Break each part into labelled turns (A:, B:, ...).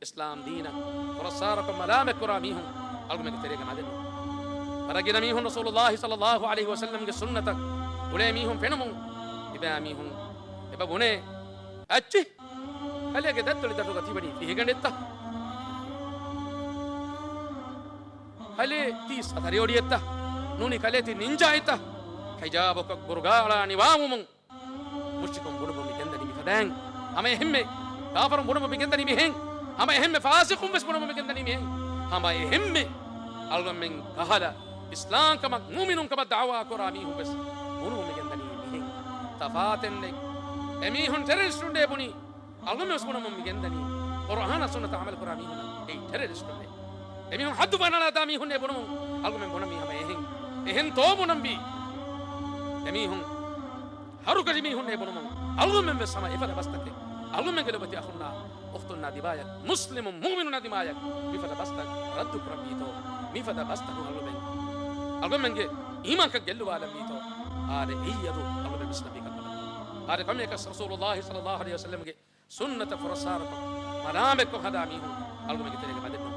A: إسلام دينا ورساركم ملامك كراميهم ألقمك تريق مادن فرقنا ميهم رسول الله صلى الله عليه وسلم سنة ولا ميهم فينمون إبا ميهم إبا بني أتشي هل يقدر لدرجة تبني فيه قندتا هل تيس أثريوريتا نوني كاليتي نينجايتا حجابك برغالا نوامم مشكم بنو بمجندني بفدان أما يهمي كافر بنو بمجندني بهن أما يهمي فاسق بس بنو بمجندني بهن أما يهمي ألغم من كهلا إسلام كما مؤمن كما دعوة كراميه بس بنو بمجندني بهن تفاتن لك أميهن تريستون دي بني ألغم بس بنو بمجندني قرآن سنة عمل كراميه أي تريستون دي أميهن حد فانا داميهن بنو ألغم من بنو بهن يهن يهن توبو نبي أميهن هرو كريميهن بنو ألغم من بسما إفادة بستك ألغم من قلبتي أخونا أختنا دبايك مسلم مؤمن دمايك مفدا بستك رد كرميتو مفدا بستك ألغم من إيمان كجلو على ميتو هذا إيادو ألغم من بسنا بيك هذا كم يكس رسول الله صلى الله عليه وسلم سنة فرساركم ملامكم هذا ميهم ألغم من تريك مدنو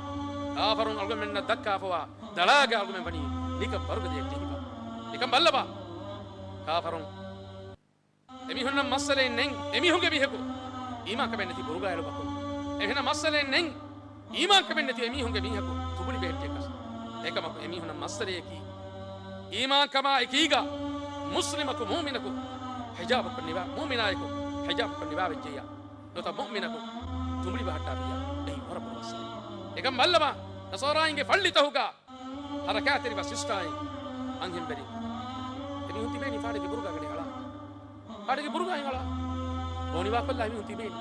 A: كافرون ألغم من دكا فوا دلاغ ألغم من بني لكم برغ دي جيبا لكم بلبا كافرون أميهن مسألة نين أميهن كبيهكو إيمان كبنتي برغا يلو بكو එහෙනම් මස්සලෙන් නෙන් ඊමාන් කමෙන් නැති එමිහුන්ගේ මිහකු තුබුලි බෙහෙට්ටියකස් ඒකම එමිහුන් මස්සලේකි ඊමාන් කම එකීගා මුස්ලිමකු මුමිනකු හිජාබකු නිවා මුමිනායකු හිජාබකු නිවා වෙජ්ජියා නොත මුමිනකු තුබුලි බහට්ටාවියා එයි වරප වස්සලේ ඒකම මල්ලම නසෝරායින්ගේ ෆල්ලිතහුගා හරකාතරි වසිස්ටායි අංගෙන් බරි එමිහුන් තිබේනි ෆාඩේ බුරුගා ගඩේ හලා ෆාඩේ බුරුගා හලා ඕනිවා කොල්ලා එමිහුන් තිබේනි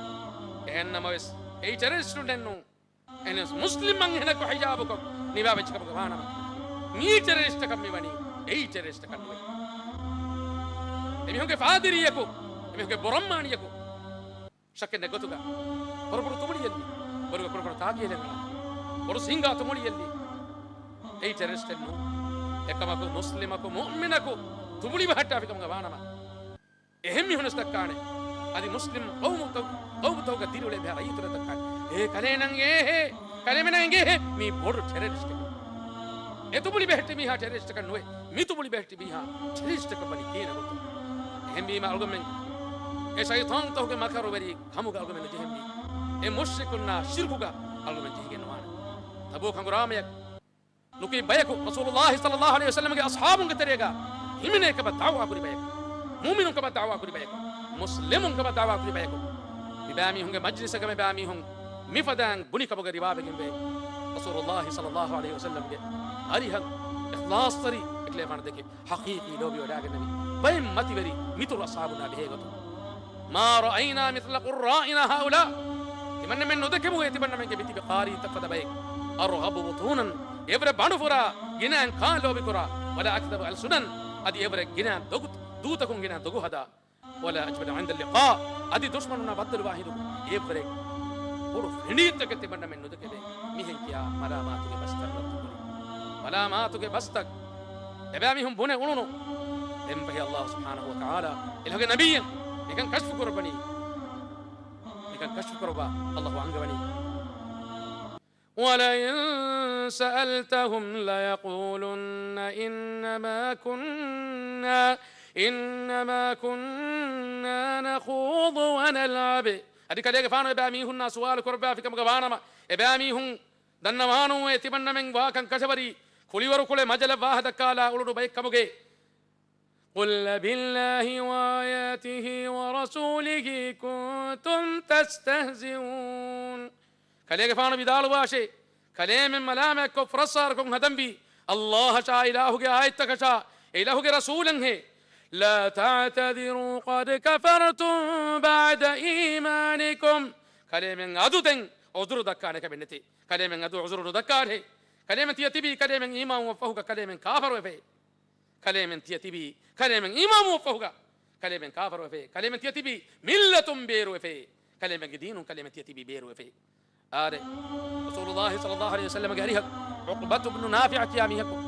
A: එහෙන්නම වෙස් ඒ ටෙරරිස්ටුන් දෙන්නු එනස් මුස්ලිම් මං හෙනක හිජාබක නිවා වෙච්ච කම ගානම මී ටෙරරිස්ට් කම් මෙවනි ඒ ටෙරරිස්ට් කන්නුවේ එමිහුන්ගේ ෆාදිරියකු එමිහුන්ගේ බොරම්මානියකු ශක්කෙ නගතුගා බොරබොර තුමුලියෙල්ලි බොරබොර තාගියෙලෙන බොර සිංගා තුමුලියෙල්ලි ඒ ටෙරරිස්ට් දෙන්නු එකමක මුස්ලිමකු මුමිනකු තුමුලි බහට්ටා ෆිකම ගානම එහෙම් මිහුනස් දක්කානේ අදි මුස්ලිම් قومتو قديروا بها رأيت ردكان إيه كلينا إيه كلامنا إيه مي بور تيرست إيه تبولي بهت ميها تيرست كنوي مي تبولي بهت ميها تيرست كبني كينا قلت هم بي ما ألقمن إيه شيطان توه كمكرو بري خمو ألقمن جهم بي إيه مشركنا شركوكا ألقمن جهين نوانا تبو كنغراميك نكي بيكو رسول الله صلى الله عليه وسلم کے أصحابون كتريگا همنے كبا دعوة كري بيك مؤمنون كبا دعوة كري بيك مسلمون كبا دعوة كري بيك باميهم مجلس كما باميهم مفدان بني كبو غريبا بين رسول الله صلى الله عليه وسلم هريها اخلاص طري اكلفان دكي حقيقي لو بيودا النبي بين متي بري مثل اصحابنا بهيغتو ما راينا مثل قرائنا هؤلاء كمن من ندكمو يتبن من بيتي بقاري تفد بيك ارغب بطونا يبر بانفرا جنان كان لو بكرا ولا اكذب السنن ادي يبر جنان دوتكم جنان دغو هذا ولا أجبد عند اللقاء أدي دشمننا بدل واحد يبرك بورو فنيت كتي بنا من ندك ده ميهن كيا ملاماتك بستك ملاماتك بستك إبامهم بونه ونو إن به الله سبحانه وتعالى إلهك نبي لكن كشف قربني لكن كشف قربا الله عنك بني ولئن سألتهم ليقولن إنما كنا نخوض ونلعب أدي كده فانو إباميهن سؤال كربا في كم غبانما إباميهن دنوانو يتبنى من واكن كشبري كلي وركله مجل واحد كالا أولو بيك كموجي قل بالله وآياته ورسوله كنتم تستهزئون كده فانو بدال واشي كلام من ملامك كفر صاركم هدم بي الله شاء إلهك آيتك شاء إلهك رسولا هي لا تعتذروا قد كفرتم بعد إيمانكم كلمة عدودن عذر دكانك بنتي كلمة عدو عذر دكانه كلمة تيتبي كلمة إيمان وفهوك كلمة كافر وفي كلمة تيتبي كلمة إيمان وفهوك كلمة كافر وفي كلمة تيتبي ملة بير وفي كلمة دين كلمة تيتبي بير وفي رسول الله صلى الله عليه وسلم قال عقبة بن نافع كياميهكم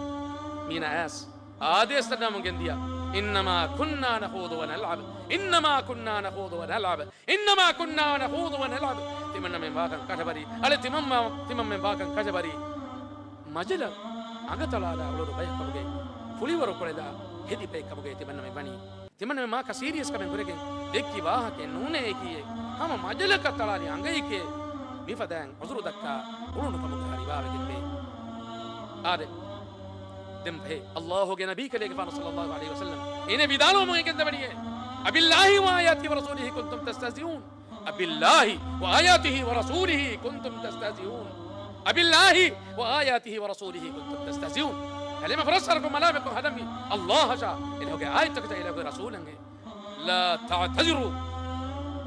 A: مين آس استنى من جنديا إنما كنا نخوض ونلعب إنما كنا نخوض ونلعب إنما كنا نخوض ونلعب تمن من باكن كشبري على تمم من باكن كشبري مجل أغتلا لا أولو بيك كبوجي فولي ورو كولا هدي بيك كبوجي تمن من بني تمن من ما كسيريس كمن كوريكن دكي واها كن نونه كي هم مجل كتلا لي أنغي كي ميفدان عذر دكا ولو نكمل هاري بابك آده دم ہے اللہ کے نبی کے لیے کہ صلی اللہ علیہ وسلم انہیں بدالوں میں کہتے بڑھئے اب اللہ و آیاتی و رسولہ کنتم تستہزئون اب اللہ و آیاتی و رسولہ کنتم تستہزئون اب اللہ و آیاتی و رسولہ کنتم تستہزئون کلمہ فرسرکم ملامکم حدمی اللہ شاء انہوں کے آیت تک جائے لگے رسول ہنگے لا تعتذروا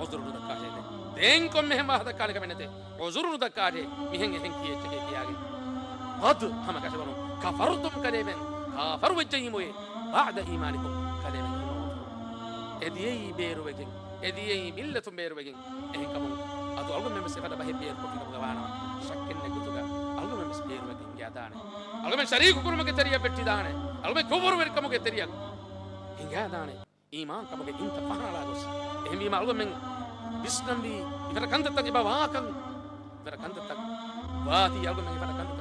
A: عذر ندکا ہے دین کو مہم واہ دکا لگا میں نے عذر ندکا ہے مہنگے ہنگی چکے کیا گئے قد ہم کہتے بنو كفرتم كلمة كافر وجهيموي بعد إيمانكم كلمة إديي بيرو وجين إديي ملة بيرو وجين إيه كمون أتو ألغم من مسيفة بهي بير كوفي كمغوانا شكل نجوتوغا ألغم من مس بيرو وجين جادانه ألغم من شريك كرو مكتريا بتشي دانه ألغم من كفر وجين كمكتريا إن جادانه إيمان كمك إنت فانا لاغوس إيه ميما ألغم من بسنم بي إفرا كنت تك إبا واكن إفرا كنت تك واتي ألغم من إفرا كنت